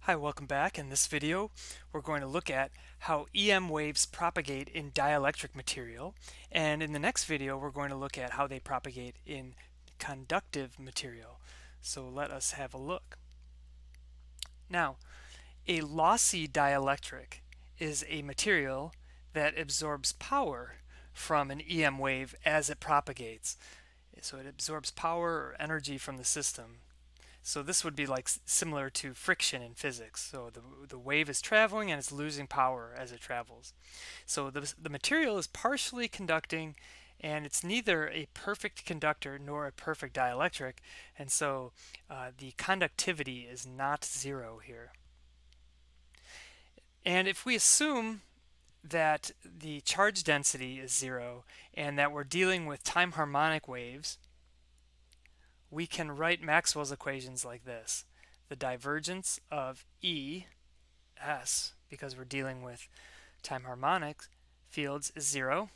Hi, welcome back. In this video, we're going to look at how EM waves propagate in dielectric material. And in the next video, we're going to look at how they propagate in conductive material. So let us have a look. Now, a lossy dielectric is a material that absorbs power from an EM wave as it propagates. So it absorbs power or energy from the system. So this would be like similar to friction in physics. So the wave is traveling and it's losing power as it travels. So the material is partially conducting, and it's neither a perfect conductor nor a perfect dielectric, and so the conductivity is not zero here. And if we assume that the charge density is zero and that we're dealing with time harmonic waves, we can write Maxwell's equations like this. The divergence of ES, because we're dealing with time harmonic fields, is zero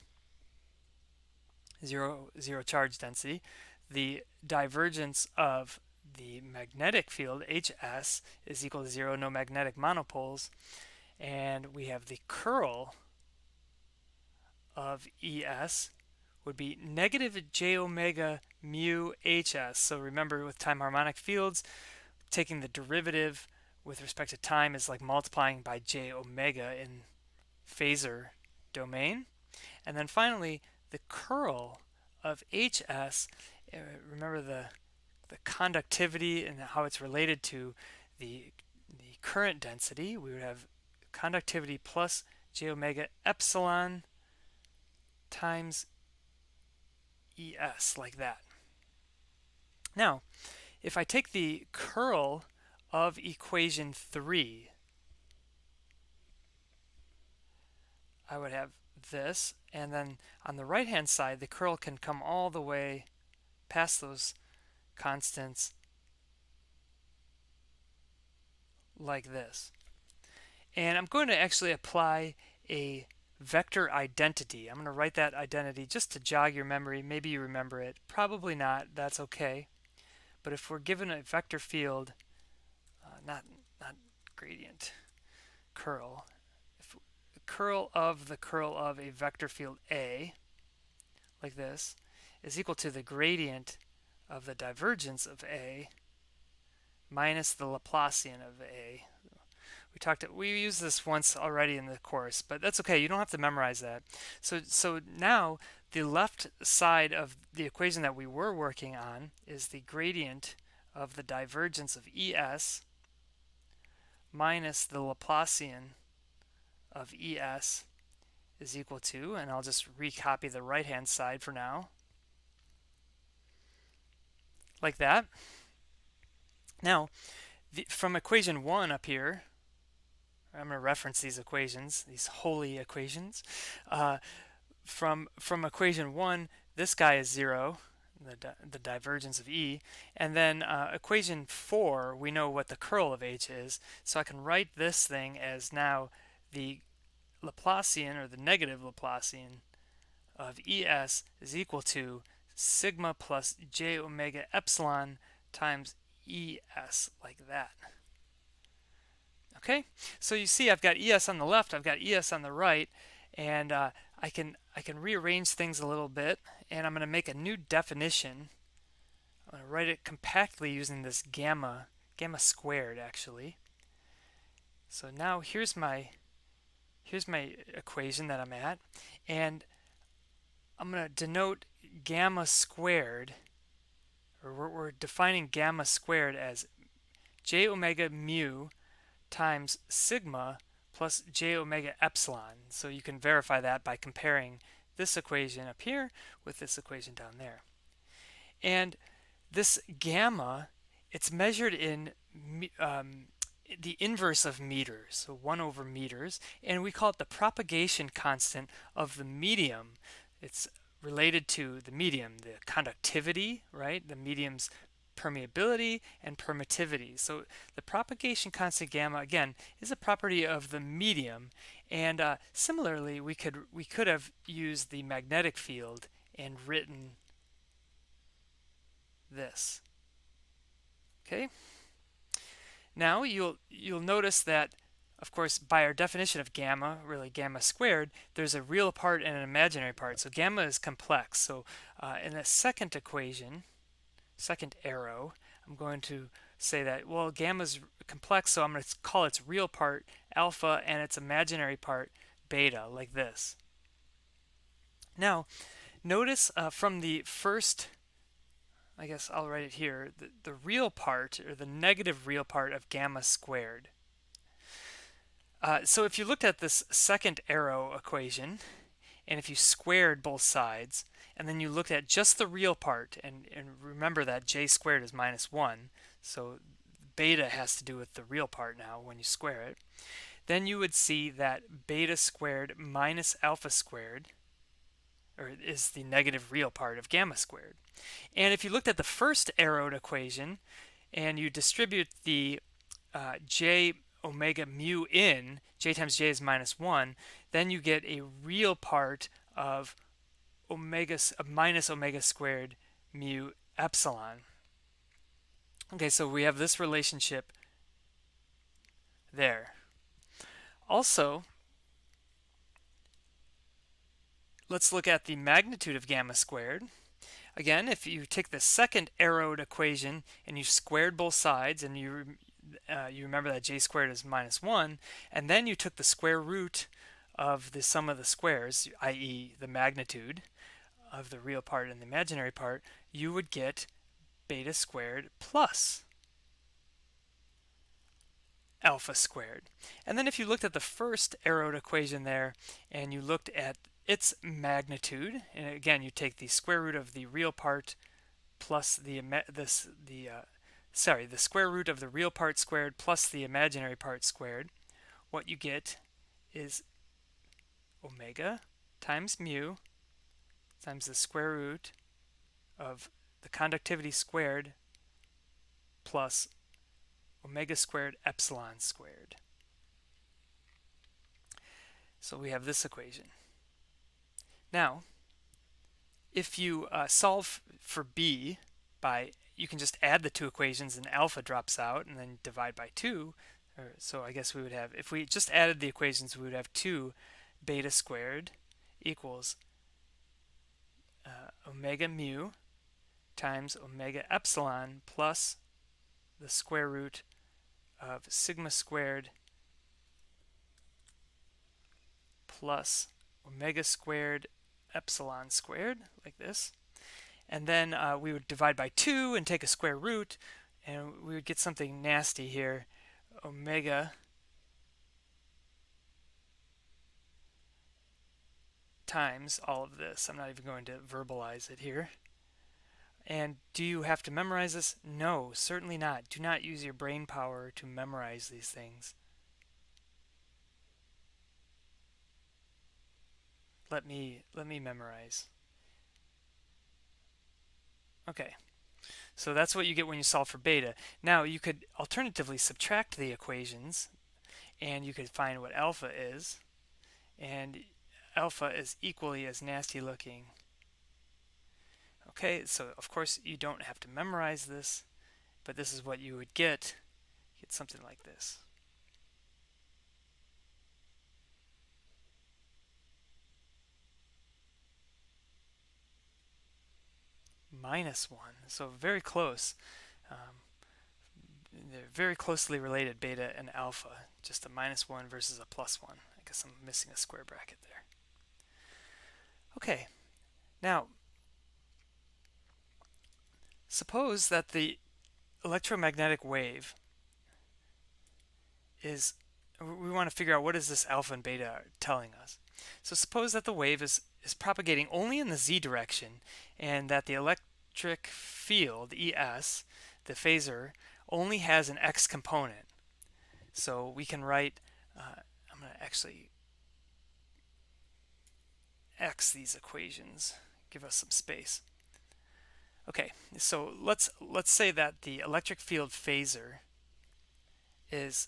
charge density. The divergence of the magnetic field, HS, is equal to zero, no magnetic monopoles. And we have the curl of ES would be negative j omega mu hs. So remember, with time harmonic fields, taking the derivative with respect to time is like multiplying by j omega in phasor domain. And then finally, the curl of hs, remember the conductivity and how it's related to the current density. We would have conductivity plus j omega epsilon times ES, like that. Now, if I take the curl of equation 3, I would have this, and then on the right hand side the curl can come all the way past those constants like this. And I'm going to actually apply a vector identity. I'm going to write that identity just to jog your memory. Maybe you remember it, probably not, that's okay. But if we're given a vector field, not gradient, curl, if the curl of a vector field A, like this, is equal to the gradient of the divergence of A minus the Laplacian of A. We used this once already in the course, but that's okay. You don't have to memorize that. So now the left side of the equation that we were working on is the gradient of the divergence of ES minus the Laplacian of ES is equal to, and I'll just recopy the right hand side for now, like that. Now, from equation 1 up here, I'm going to reference these equations, these holy equations. From equation 1, this guy is 0, the divergence of E. And then equation 4, we know what the curl of H is. So I can write this thing as now the Laplacian, or the negative Laplacian, of ES is equal to sigma plus j omega epsilon times ES, like that. Okay, so you see I've got ES on the left, I've got ES on the right, and I can rearrange things a little bit, and I'm going to make a new definition. I'm going to write it compactly using this gamma squared, actually. So now here's my equation that I'm at, and I'm going to denote gamma squared, or we're defining gamma squared as j omega mu times sigma plus j omega epsilon. So you can verify that by comparing this equation up here with this equation down there. And this gamma, it's measured in the inverse of meters, so 1 over meters, and we call it the propagation constant of the medium. It's related to the medium, the conductivity, right? The medium's permeability and permittivity. So the propagation constant gamma, again, is a property of the medium, and similarly we could have used the magnetic field and written this. Okay, Now you'll notice that, of course, by our definition of gamma, really gamma squared, there's a real part and an imaginary part. So gamma is complex. So in the second equation, second arrow, I'm going to say that, well, gamma is complex, so I'm going to call its real part alpha and its imaginary part beta, like this. Now, notice from the first, I guess I'll write it here, the real part, or the negative real part of gamma squared. So if you looked at this second arrow equation, and if you squared both sides, and then you looked at just the real part, and remember that j squared is minus 1, so beta has to do with the real part now when you square it, then you would see that beta squared minus alpha squared, or is the negative real part of gamma squared. And if you looked at the first arrowed equation, and you distribute the j omega mu in, j times j is minus 1, then you get a real part of minus omega squared mu epsilon. Okay, so we have this relationship there. Also, let's look at the magnitude of gamma squared. Again, if you take the second arrowed equation and you squared both sides, and you remember that j squared is minus 1, and then you took the square root of the sum of the squares, i.e. the magnitude of the real part and the imaginary part, you would get beta squared plus alpha squared. And then if you looked at the first arrowed equation there and you looked at its magnitude, and again you take the square root of the real part plus the square root of the real part squared plus the imaginary part squared, what you get is omega times mu times the square root of the conductivity squared plus omega squared epsilon squared. So we have this equation. Now, if you solve for b by, you can just add the two equations and alpha drops out, and then divide by 2. So I guess we would have, if we just added the equations, we would have 2 beta squared equals omega mu times omega epsilon plus the square root of sigma squared plus omega squared epsilon squared, like this. And then we would divide by 2 and take a square root, and we would get something nasty here, omega times all of this. I'm not even going to verbalize it here. And do you have to memorize this? No, certainly not. Do not use your brain power to memorize these things. Let me memorize. Okay, so that's what you get when you solve for beta. Now you could alternatively subtract the equations, and you could find what alpha is, and alpha is equally as nasty looking. Okay, so of course you don't have to memorize this, but this is what you would get. Get something like this. Minus 1, so very close. They're very closely related, beta and alpha, just a minus 1 versus a plus 1. I guess I'm missing a square bracket there. Okay, now suppose that the electromagnetic wave is, we want to figure out what is this alpha and beta telling us. So suppose that the wave is propagating only in the z direction, and that the electric field, ES, the phasor, only has an x component. So we can write, I'm going to actually x these equations, give us some space. Okay, so let's say that the electric field phasor is,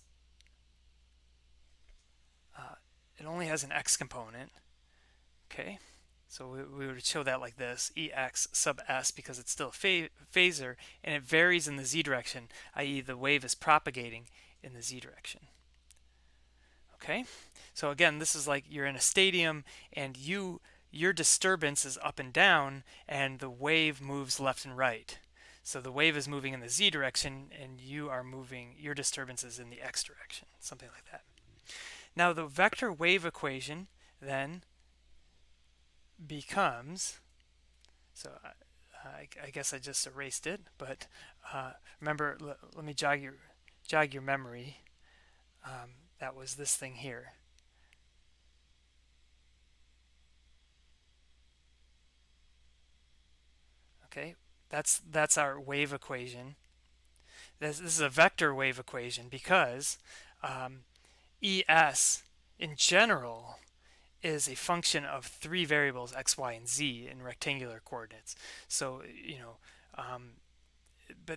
it only has an x component. Okay, So we would show that like this, Ex sub s, because it's still a phasor, and it varies in the z direction, i.e. the wave is propagating in the z direction. Okay, so again, this is like you're in a stadium and your disturbance is up and down and the wave moves left and right. So the wave is moving in the z direction and you are moving, your disturbance is in the x direction, something like that. Now the vector wave equation then becomes, so I guess I just erased it, but remember, let me jog your memory. That was this thing here. Okay, that's our wave equation. This is a vector wave equation because ES in general is a function of three variables, x, y, and z in rectangular coordinates. So,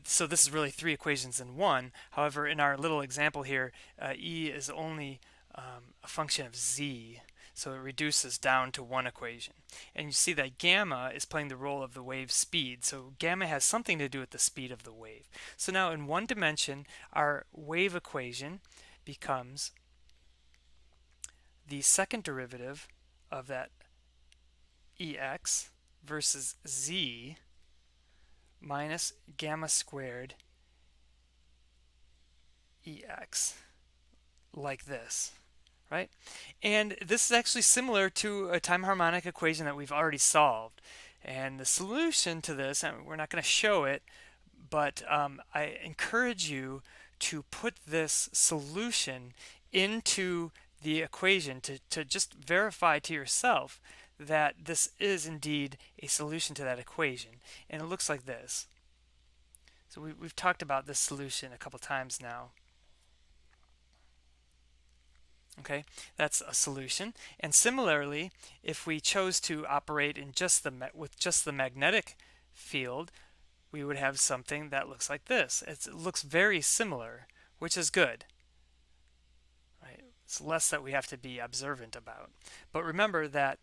so this is really three equations in one. However, in our little example here, E is only a function of z, so it reduces down to one equation. And you see that gamma is playing the role of the wave speed, so gamma has something to do with the speed of the wave. So now in one dimension, our wave equation becomes the second derivative of that Ex versus z minus gamma squared Ex, like this, right? And this is actually similar to a time harmonic equation that we've already solved. And the solution to this, and we're not going to show it, but I encourage you to put this solution into the equation to just verify to yourself that this is indeed a solution to that equation. And it looks like this. So we've talked about this solution a couple times now. Okay, that's a solution. And similarly, if we chose to operate in with just the magnetic field, we would have something that looks like this. It looks very similar, which is good. Right? It's less that we have to be observant about. But remember that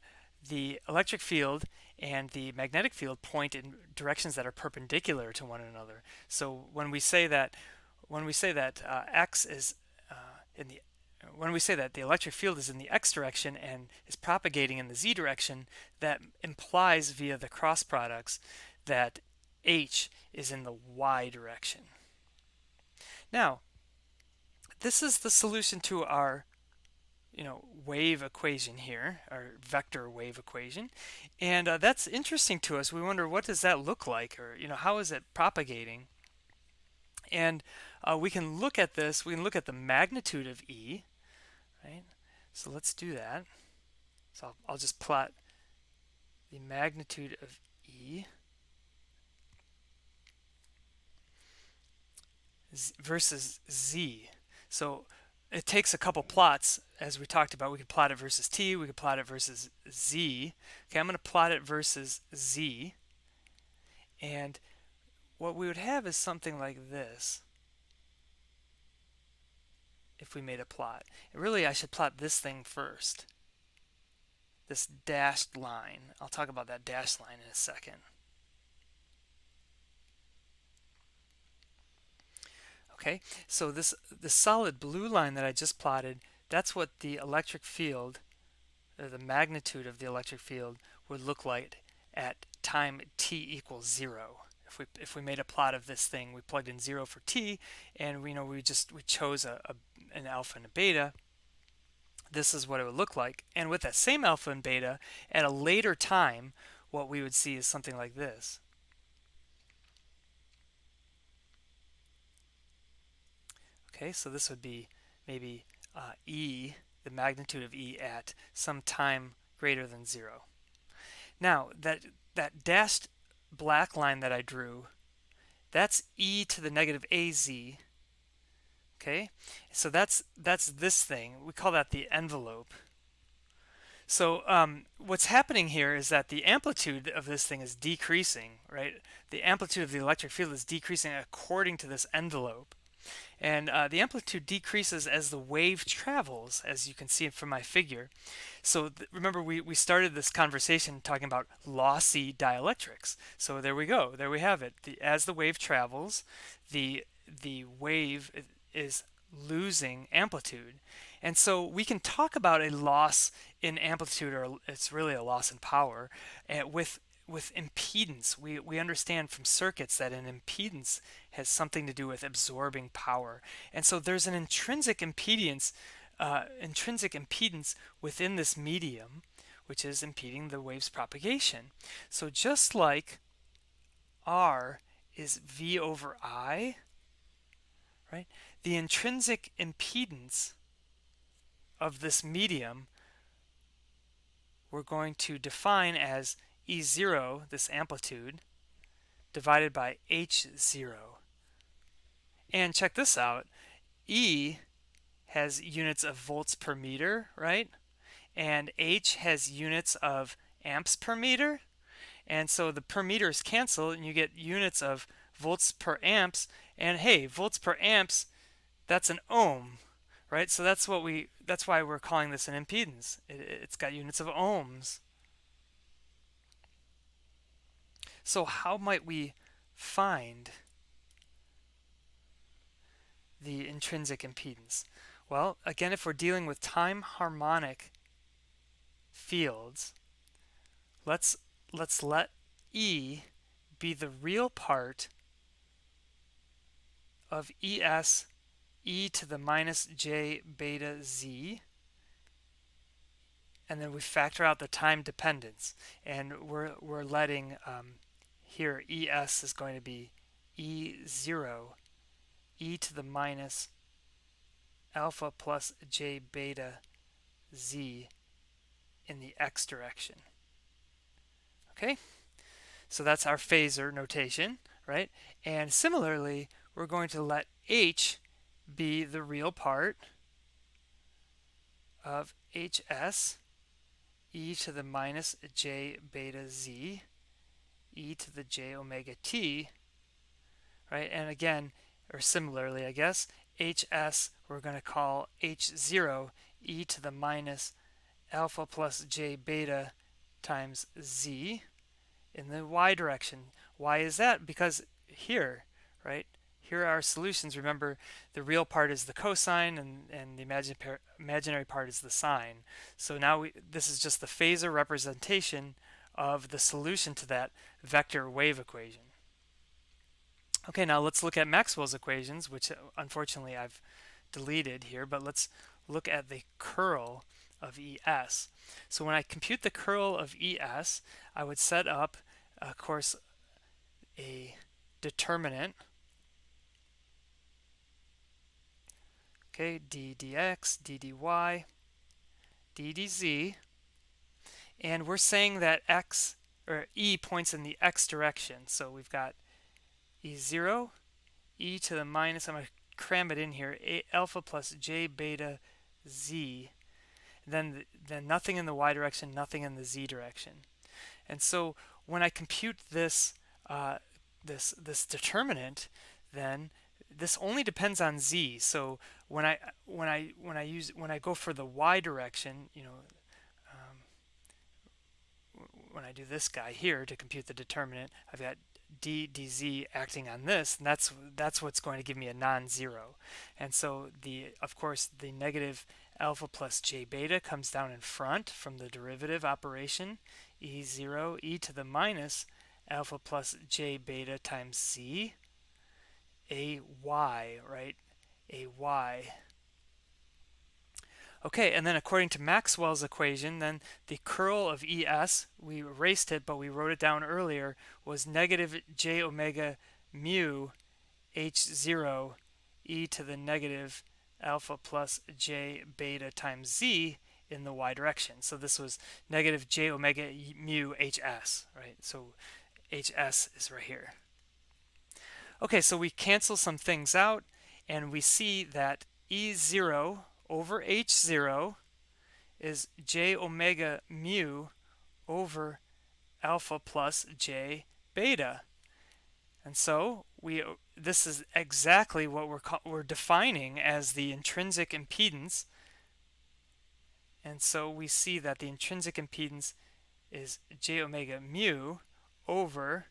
the electric field and the magnetic field point in directions that are perpendicular to one another. So when we say that x is when we say that the electric field is in the x direction and is propagating in the z direction, that implies via the cross products that h is in the y direction. Now, this is the solution to our wave equation here, our vector wave equation, and that's interesting to us. We wonder, what does that look like, or how is it propagating? And we can look at this. We can look at the magnitude of E, right? So let's do that. So I'll just plot the magnitude of E versus Z. So it takes a couple plots, as we talked about. We could plot it versus t, we could plot it versus z. Okay, I'm going to plot it versus z. And what we would have is something like this if we made a plot. And really, I should plot this thing first. This dashed line. I'll talk about that dashed line in a second. Okay, so this solid blue line that I just plotted, that's what the electric field, or the magnitude of the electric field, would look like at time t equals 0. If we made a plot of this thing, we plugged in 0 for t, and we chose an alpha and a beta. This is what it would look like. And with that same alpha and beta, at a later time, what we would see is something like this. Okay, so this would be maybe E, the magnitude of E at some time greater than 0. Now, that dashed black line that I drew, that's E to the negative AZ. Okay, so that's this thing. We call that the envelope. So what's happening here is that the amplitude of this thing is decreasing, right? The amplitude of the electric field is decreasing according to this envelope. And the amplitude decreases as the wave travels, as you can see from my figure. So remember, we started this conversation talking about lossy dielectrics. So there we go. There we have it. As the wave travels, the wave is losing amplitude. And so we can talk about a loss in amplitude, or it's really a loss in power, with impedance. We understand from circuits that an impedance has something to do with absorbing power. And so there's an intrinsic impedance within this medium, which is impeding the wave's propagation. So just like R is V over I, right? The intrinsic impedance of this medium we're going to define as E0, this amplitude, divided by H0. And check this out. E has units of volts per meter, right? And H has units of amps per meter. And so the per meters cancel and you get units of volts per amps. And hey, volts per amps, that's an ohm, right? So that's why we're calling this an impedance. It's got units of ohms. So how might we find the intrinsic impedance? Well, again, if we're dealing with time harmonic fields, let's let E be the real part of ES e to the minus j beta z, and then we factor out the time dependence, and we're letting here ES is going to be E0 e to the minus alpha plus j beta z in the x direction. Okay, so that's our phasor notation, right? And similarly, we're going to let H be the real part of HS e to the minus j beta z e to the j omega t, right? And again, or similarly, I guess, HS we're going to call H0 e to the minus alpha plus j beta times z in the y direction. Why is that? Because here, right, here are our solutions. Remember, the real part is the cosine and the imaginary part is the sine. So now this is just the phasor representation of the solution to that vector wave equation. Okay, now let's look at Maxwell's equations, which unfortunately I've deleted here, but let's look at the curl of ES. So when I compute the curl of ES, I would set up, of course, a determinant, okay, d dx, d dy, d dz, and we're saying that x, or E points in the x direction. So we've got E0, e to the minus, I'm going to cram it in here, alpha plus j beta z, then nothing in the y direction, nothing in the z direction. And so when I compute this this determinant, then this only depends on z. So when I go for the y direction, you know, when I do this guy here to compute the determinant, I've got d dz acting on this, and that's what's going to give me a non-zero. And so of course the negative alpha plus j beta comes down in front from the derivative operation, E0 e to the minus alpha plus j beta times z, a y, right? A y. Okay, and then according to Maxwell's equation, then the curl of ES, we erased it, but we wrote it down earlier, was negative j omega mu H0 e to the negative alpha plus j beta times z in the y direction. So this was negative j omega mu HS, right? So HS is right here. Okay, so we cancel some things out, and we see that E0 over H0 is j omega mu over alpha plus j beta. And so this is exactly what we're defining as the intrinsic impedance, and so we see that the intrinsic impedance is j omega mu over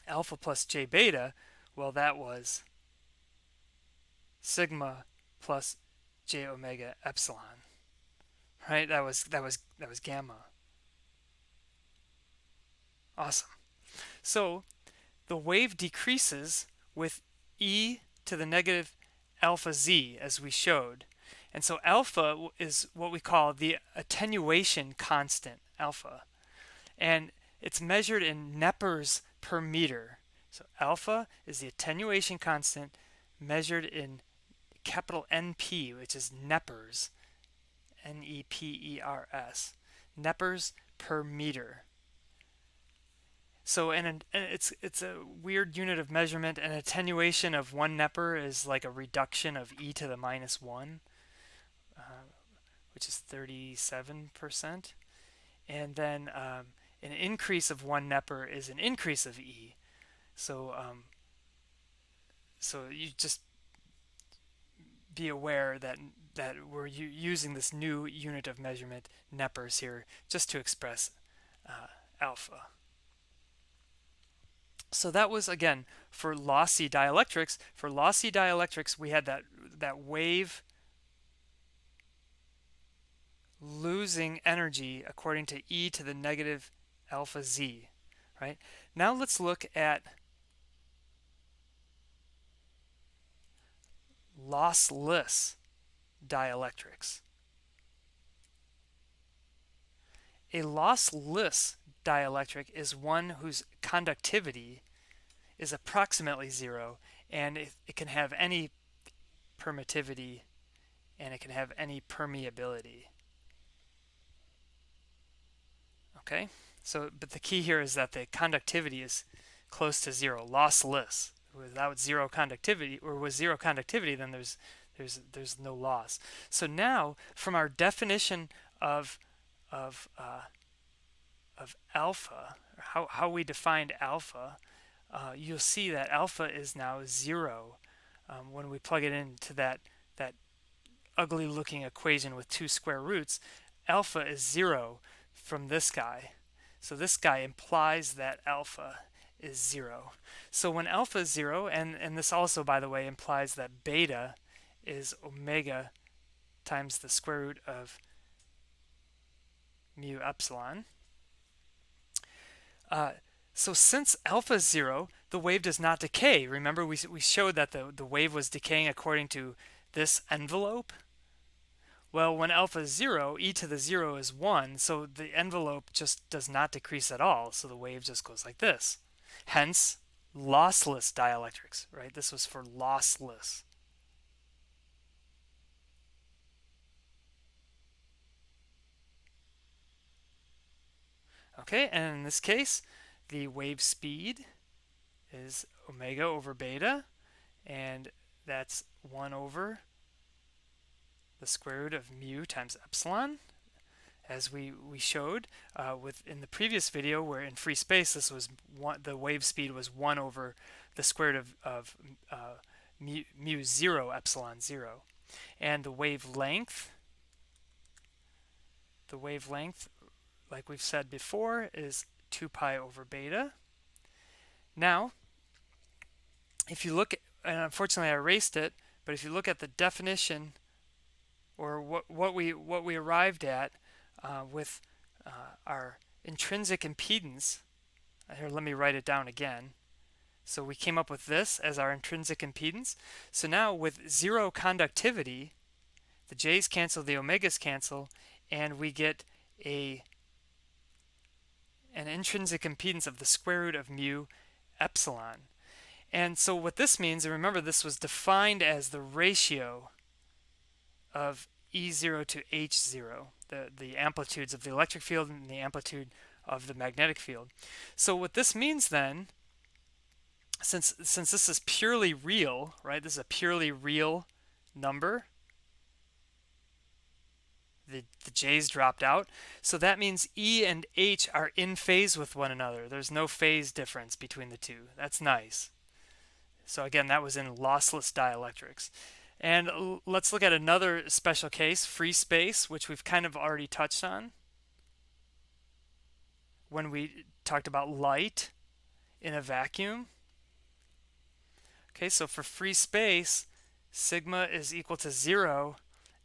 alpha plus j beta. Well, that was sigma plus j omega epsilon, right? That was gamma. Awesome. So the wave decreases with e to the negative alpha z, as we showed. And so alpha is what we call the attenuation constant, alpha. And it's measured in nepers per meter. So alpha is the attenuation constant measured in capital NP, which is nepers, Nepers, nepers per meter. So it's a weird unit of measurement. An attenuation of 1 neper is like a reduction of e to the minus 1, which is 37%. And then an increase of 1 neper is an increase of e. So so you just be aware that we're using this new unit of measurement, nepers, here, just to express alpha. So that was, again, for lossy dielectrics. For lossy dielectrics, we had that wave losing energy according to e to the negative alpha z, right? Now let's look at lossless dielectrics. A lossless dielectric is one whose conductivity is approximately 0, and it can have any permittivity and it can have any permeability. Okay, so but the key here is that the conductivity is close to 0, lossless. Without zero conductivity, or with zero conductivity, then there's no loss. So now, from our definition of alpha, how we defined alpha, you'll see that alpha is now 0 when we plug it into that ugly looking equation with 2 square roots. Alpha is 0 from this guy. So this guy implies that alpha is 0. So when alpha is 0, and this also, by the way, implies that beta is omega times the square root of mu epsilon. So since alpha is 0, the wave does not decay. Remember, we showed that the wave was decaying according to this envelope. Well, when alpha is 0, e to the 0 is 1, so the envelope just does not decrease at all, so the wave just goes like this. Hence, lossless dielectrics, right? This was for lossless. Okay, and in this case, the wave speed is omega over beta, and that's 1 over the square root of mu times epsilon, as we showed in the previous video, where in free space this was the wave speed was 1 over the square root of mu 0 epsilon 0, and the wavelength, like we've said before, is 2 pi over beta. Now, if you look at, and unfortunately I erased it, but if you look at the definition, or what we arrived at with our intrinsic impedance, here, let me write it down again. So we came up with this as our intrinsic impedance. So now with 0 conductivity, the j's cancel, the omegas cancel, and we get an intrinsic impedance of the square root of mu epsilon. And so what this means, and remember this was defined as the ratio of E0 to H0, the amplitudes of the electric field and the amplitude of the magnetic field. So what this means then, since this is purely real, right? This is a purely real number. the J's dropped out. So that means E and H are in phase with one another. There's no phase difference between the two. That's nice. So again, that was in lossless dielectrics. And let's look at another special case, free space, which we've kind of already touched on when we talked about light in a vacuum. Okay, so for free space, sigma is equal to 0.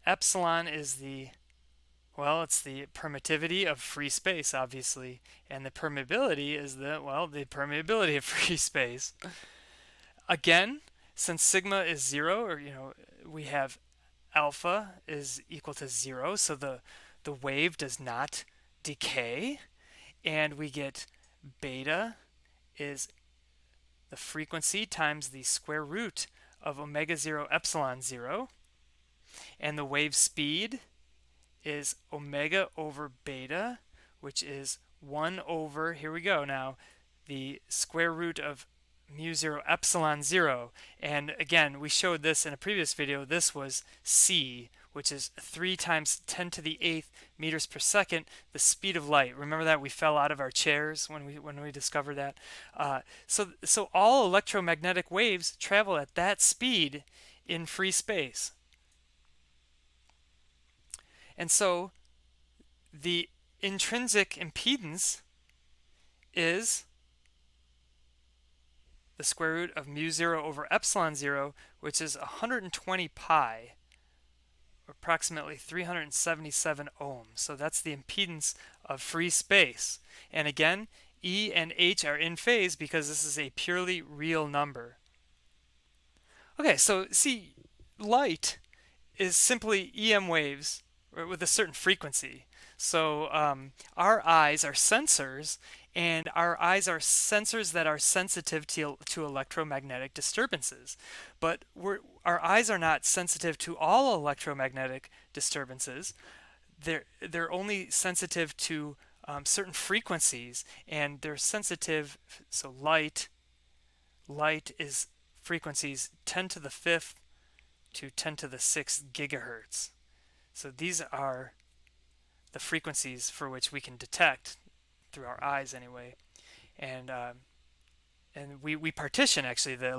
Epsilon is the, well, it's the permittivity of free space, obviously. And the permeability is the, well, the permeability of free space. Again, since sigma is 0, or, we have alpha is equal to 0, so the wave does not decay. And we get beta is the frequency times the square root of omega 0 epsilon 0. And the wave speed is omega over beta, which is 1 over, here we go now, the square root of mu 0 epsilon 0. And again, we showed this in a previous video. This was c, which is 3 times 10 to the 8th meters per second, the speed of light. Remember that? We fell out of our chairs when we discovered that. So all electromagnetic waves travel at that speed in free space. And so the intrinsic impedance is the square root of mu 0 over epsilon 0, which is 120 pi, or approximately 377 ohms. So that's the impedance of free space. And again, E and H are in phase because this is a purely real number. Okay, so see, light is simply EM waves with a certain frequency. So our eyes are sensors, and our eyes are sensors that are sensitive to electromagnetic disturbances. But our eyes are not sensitive to all electromagnetic disturbances. They're only sensitive to certain frequencies, and they're sensitive. So light is frequencies 10 to the 5th to 10 to the 6th gigahertz. So these are the frequencies for which we can detect through our eyes anyway. And we partition actually the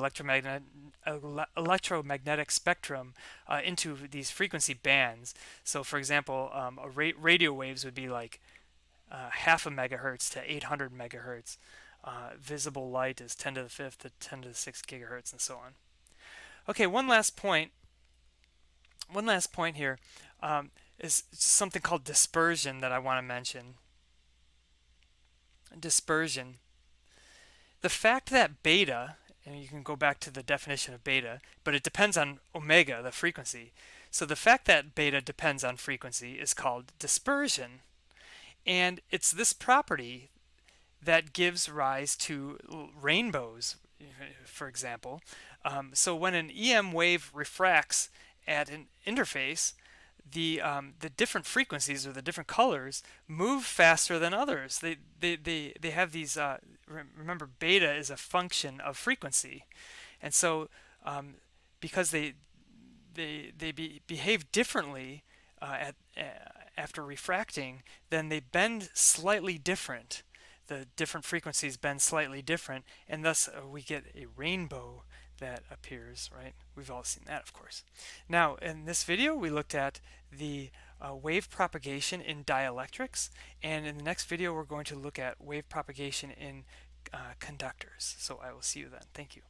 electromagnetic spectrum into these frequency bands. So for example, radio waves would be like half a megahertz to 800 megahertz. Visible light is 10 to the 5th to 10 to the 6th gigahertz, and so on. Okay, one last point here is something called dispersion that I want to mention. Dispersion. The fact that beta, and you can go back to the definition of beta, but it depends on omega, the frequency. So the fact that beta depends on frequency is called dispersion. And it's this property that gives rise to rainbows, for example. So when an EM wave refracts at an interface, the different frequencies or the different colors move faster than others. They have these. Remember, beta is a function of frequency, and so because they behave differently after refracting, then they bend slightly different. The different frequencies bend slightly different, and thus we get a rainbow that appears, right? We've all seen that, of course. Now, in this video, we looked at the wave propagation in dielectrics, and in the next video, we're going to look at wave propagation in conductors. So I will see you then. Thank you.